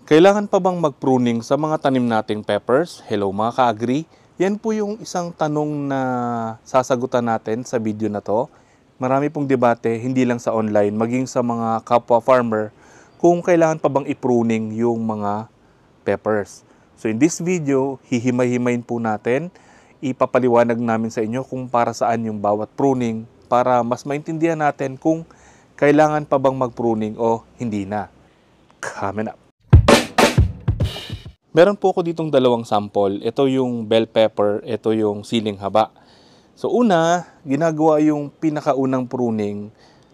Kailangan pa bang mag-pruning sa mga tanim nating peppers? Hello mga ka-agri. Yan po yung isang tanong na sasagutan natin sa video na to. Marami pong debate, hindi lang sa online, maging sa mga kapwa farmer, kung kailangan pa bang i-pruning yung mga peppers. So in this video, hihimay-himayin po natin, ipapaliwanag namin sa inyo kung para saan yung bawat pruning para mas maintindihan natin kung kailangan pa bang mag-pruning o hindi na. Coming up. Meron po ako ditong dalawang sample. Ito yung bell pepper, ito yung siling haba. So una, ginagawa yung pinakaunang pruning,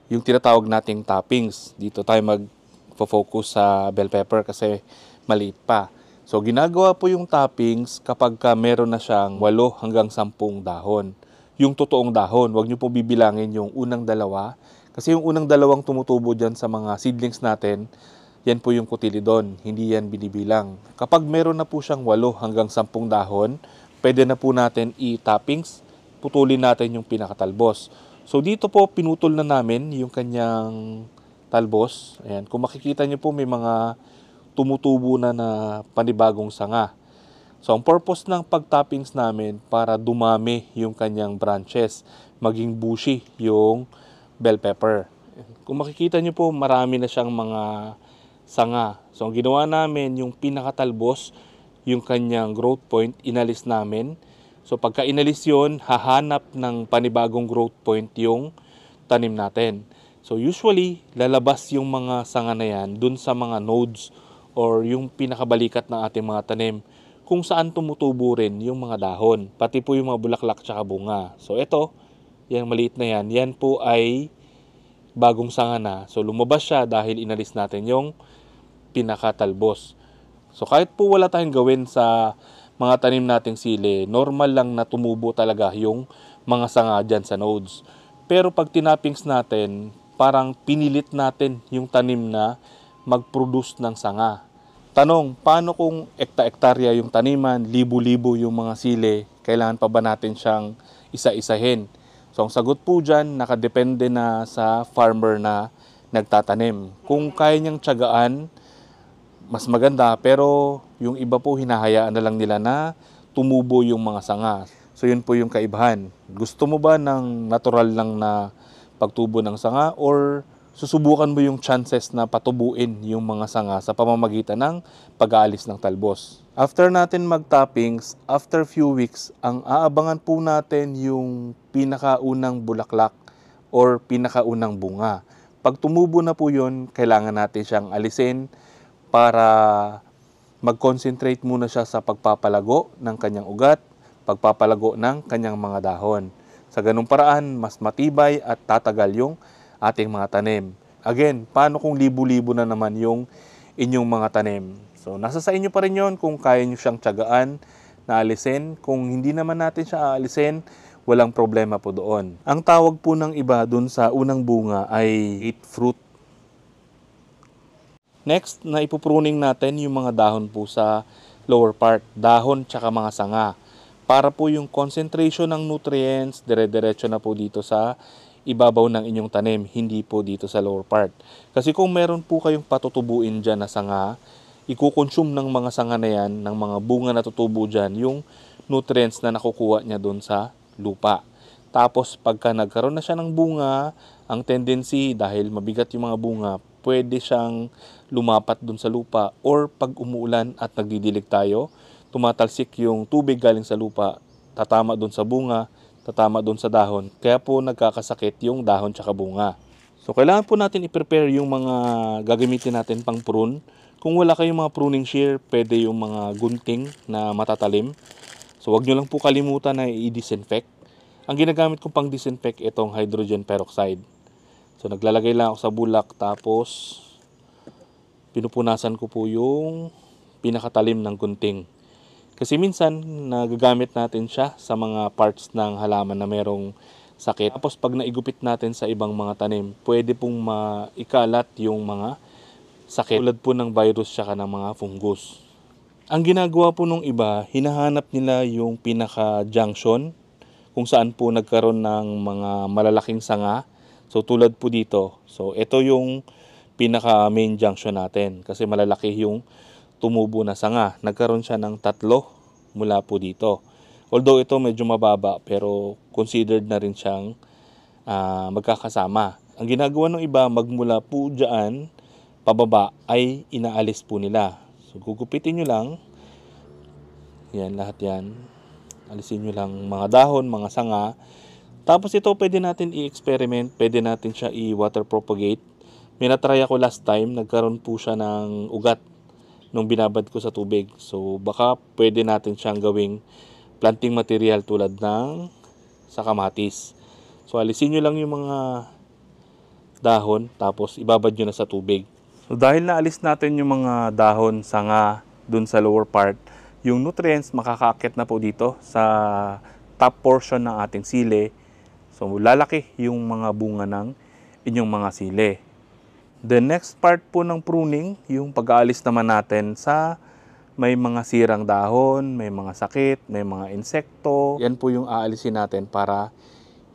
yung tinatawag nating toppings. Dito tayo mag-focus sa bell pepper kasi maliit pa. So ginagawa po yung toppings kapag meron na siyang 8 hanggang 10 dahon. Yung totoong dahon, huwag nyo po bibilangin yung unang dalawa. Kasi yung unang dalawang tumutubo dyan sa mga seedlings natin, yan po yung cotyledon, hindi yan binibilang. Kapag meron na po siyang 8 hanggang 10 dahon, pwede na po natin i-toppings, putulin natin yung pinakatalbos. So dito po pinutol na namin yung kanyang talbos. Ayan, kung makikita niyo po may mga tumutubo na panibagong sanga. So ang purpose ng pag-toppings namin para dumami yung kanyang branches, maging bushy yung bell pepper. Kung makikita niyo po marami na siyang mga sanga. So, ang ginawa namin, yung pinakatalbos, yung kanyang growth point, inalis namin. So, pagka inalis yun, hahanap ng panibagong growth point yung tanim natin. So, usually, lalabas yung mga sanga na yan dun sa mga nodes or yung pinakabalikat ng ating mga tanim kung saan tumutubo rin yung mga dahon. Pati po yung mga bulaklak tsaka bunga. So, ito, yung maliit na yan, yan po ay bagong sanga na. So, lumabas siya dahil inalis natin yung pinakatalbos. So, kahit po wala tayong gawin sa mga tanim nating sili, normal lang na tumubo talaga yung mga sanga dyan sa nodes. Pero pag tinappings natin, parang pinilit natin yung tanim na mag-produce ng sanga. Tanong, paano kung ekta-ektarya yung taniman, libo-libo yung mga sili, kailangan pa ba natin siyang isa-isahin? So, ang sagot po dyan, nakadepende na sa farmer na nagtatanim. Kung kaya niyang tiyagaan, mas maganda, pero yung iba po hinahayaan na lang nila na tumubo yung mga sanga. So, yun po yung kaibahan. Gusto mo ba ng natural lang na pagtubo ng sanga or susubukan mo yung chances na patubuin yung mga sanga sa pamamagitan ng pag-aalis ng talbos? After natin mag-toppings, after few weeks, ang aabangan po natin yung pinakaunang bulaklak or pinakaunang bunga. Pag tumubo na po yun, kailangan natin siyang alisin para mag-concentrate muna siya sa pagpapalago ng kanyang ugat, pagpapalago ng kanyang mga dahon. Sa ganung paraan, mas matibay at tatagal yung ating mga tanim. Again, paano kung libo-libo na naman yung inyong mga tanim? So, nasa sa inyo pa rin yun kung kaya nyo siyang tiyagaan na alisin. Kung hindi naman natin siya aalisin, walang problema po doon. Ang tawag po ng iba dun sa unang bunga ay eat fruit. Next, na ipupruning natin yung mga dahon po sa lower part, dahon tsaka mga sanga. Para po yung concentration ng nutrients, dire-diretso na po dito sa ibabaw ng inyong tanim, hindi po dito sa lower part. Kasi kung meron po kayong patutubuin dyan na sanga, ikukonsume ng mga sanga na yan, ng mga bunga na tutubo dyan, yung nutrients na nakukuha niya doon sa lupa. Tapos pagka nagkaroon na siya ng bunga, ang tendency dahil mabigat yung mga bunga, pwede siyang lumapat dun sa lupa or pag umuulan at nagdidilig tayo, tumatalsik yung tubig galing sa lupa, tatama dun sa bunga, tatama dun sa dahon. Kaya po nagkakasakit yung dahon tsaka bunga. So kailangan po natin i-prepare yung mga gagamitin natin pang prune. Kung wala kayong mga pruning shear, pwede yung mga gunting na matatalim. So wag nyo lang po kalimutan na i-disinfect. Ang ginagamit kong pang disinfect itong hydrogen peroxide. So naglalagay lang ako sa bulak tapos pinupunasan ko po yung pinakatalim ng gunting. Kasi minsan nagagamit natin siya sa mga parts ng halaman na merong sakit. Tapos pag naigupit natin sa ibang mga tanim, pwede pong maikalat yung mga sakit. Tulad po ng virus tsaka ng mga fungus. Ang ginagawa po nung iba, hinahanap nila yung pinaka-junction kung saan po nagkaroon ng mga malalaking sanga. So tulad po dito. So ito yung pinaka main junction natin kasi malalaki yung tumubo na sanga. Nagkaroon siya ng 3 mula po dito. Although ito medyo mababa pero considered na rin siyang magkakasama. Ang ginagawa ng iba, magmula po dyan pababa ay inaalis po nila. So gugupitin nyo lang. Yan, lahat yan. Alisin nyo lang mga dahon, mga sanga. Tapos ito pwede natin i-experiment, pwede natin siya i-water propagate. May natry ako last time, nagkaroon po siya ng ugat nung binabad ko sa tubig. So baka pwede natin siyang gawing planting material tulad ng sa kamatis. So alisin nyo lang yung mga dahon, tapos ibabad nyo na sa tubig. So dahil naalis natin yung mga dahon, sanga dun sa lower part, yung nutrients makakaakit na po dito sa top portion ng ating sili. So lalaki yung mga bunga ng inyong mga sili. The next part po ng pruning, yung pag-aalis naman natin sa may mga sirang dahon, may mga sakit, may mga insekto. Yan po yung aalisin natin para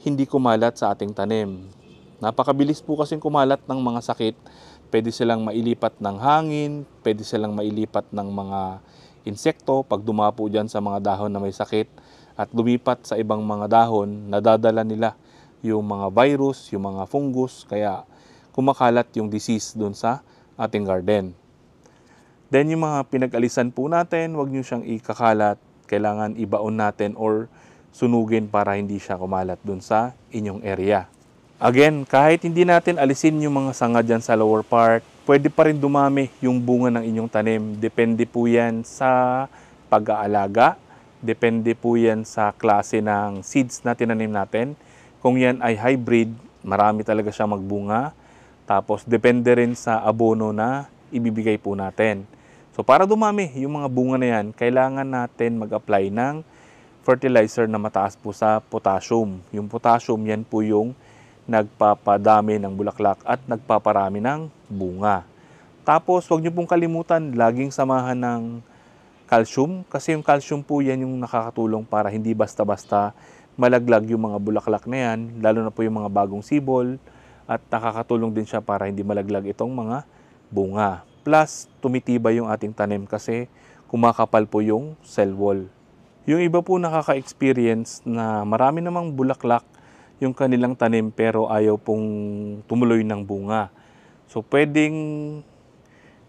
hindi kumalat sa ating tanim. Napakabilis po kasing kumalat ng mga sakit. Pwede silang mailipat ng hangin, pwede silang mailipat ng mga insekto pag dumapo dyan sa mga dahon na may sakit at lumipat sa ibang mga dahon, nadadala nila yung mga virus, yung mga fungus, kaya kumakalat yung disease dun sa ating garden. Then yung mga pinag-alisan po natin, huwag nyo siyang ikakalat, kailangan ibaon natin or sunugin para hindi siya kumalat dun sa inyong area. Again, kahit hindi natin alisin yung mga sanga dyan sa lower part, pwede pa rin dumami yung bunga ng inyong tanim. Depende po yan sa pag-aalaga, depende po yan sa klase ng seeds na tinanim natin. Kung yan ay hybrid, marami talaga siya magbunga. Tapos depende rin sa abono na ibibigay po natin. So para dumami yung mga bunga na yan, kailangan natin mag-apply ng fertilizer na mataas po sa potassium. Yung potassium, yan po yung nagpapadami ng bulaklak at nagpaparami ng bunga. Tapos, huwag niyo pong kalimutan, laging samahan ng calcium. Kasi yung calcium po yan yung nakakatulong para hindi basta-basta malaglag yung mga bulaklak na yan, lalo na po yung mga bagong sibol. At nakakatulong din siya para hindi malaglag itong mga bunga. Plus, tumitibay yung ating tanim kasi kumakapal po yung cell wall. Yung iba po nakaka-experience na marami namang bulaklak yung kanilang tanim pero ayaw pong tumuloy ng bunga. So pwedeng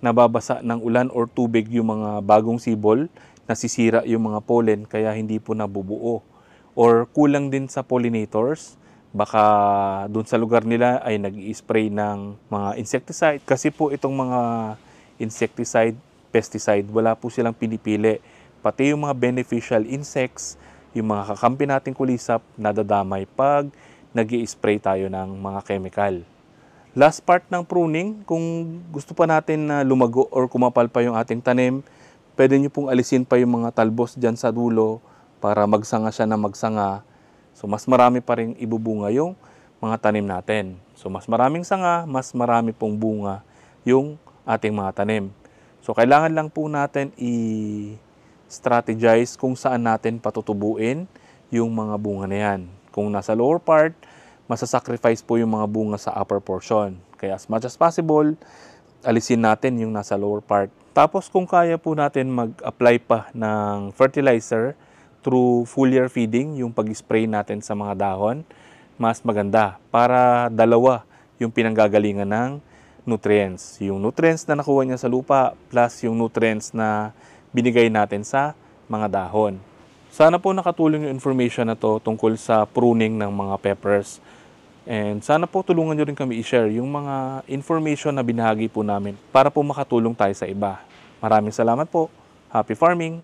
nababasa ng ulan or tubig yung mga bagong sibol, nasisira yung mga pollen kaya hindi po nabubuo. Or kulang din sa pollinators, baka dun sa lugar nila ay nag-i-spray ng mga insecticide. Kasi po itong mga insecticide, pesticide, wala po silang pinipili. Pati yung mga beneficial insects, yung mga kakampi nating kulisap, nadadamay pag nag-i-spray tayo ng mga chemical. Last part ng pruning, kung gusto pa natin na lumago or kumapal pa yung ating tanim, pwede nyo pong alisin pa yung mga talbos dyan sa dulo para magsanga siya na magsanga. So mas marami pa rin ibubunga yung mga tanim natin. So mas maraming sanga, mas marami pong bunga yung ating mga tanim. So kailangan lang po natin strategize kung saan natin patutubuin yung mga bunga na yan. Kung nasa lower part, masasacrifice po yung mga bunga sa upper portion. Kaya as much as possible, alisin natin yung nasa lower part. Tapos kung kaya po natin mag-apply pa ng fertilizer through foliar feeding, yung pag-spray natin sa mga dahon, mas maganda para dalawa yung pinanggagalingan ng nutrients. Yung nutrients na nakuha niya sa lupa plus yung nutrients na binigay natin sa mga dahon. Sana po nakatulong yung information na to tungkol sa pruning ng mga peppers. And sana po tulungan nyo rin kami i-share yung mga information na binahagi po namin para po makatulong tayo sa iba. Maraming salamat po. Happy farming!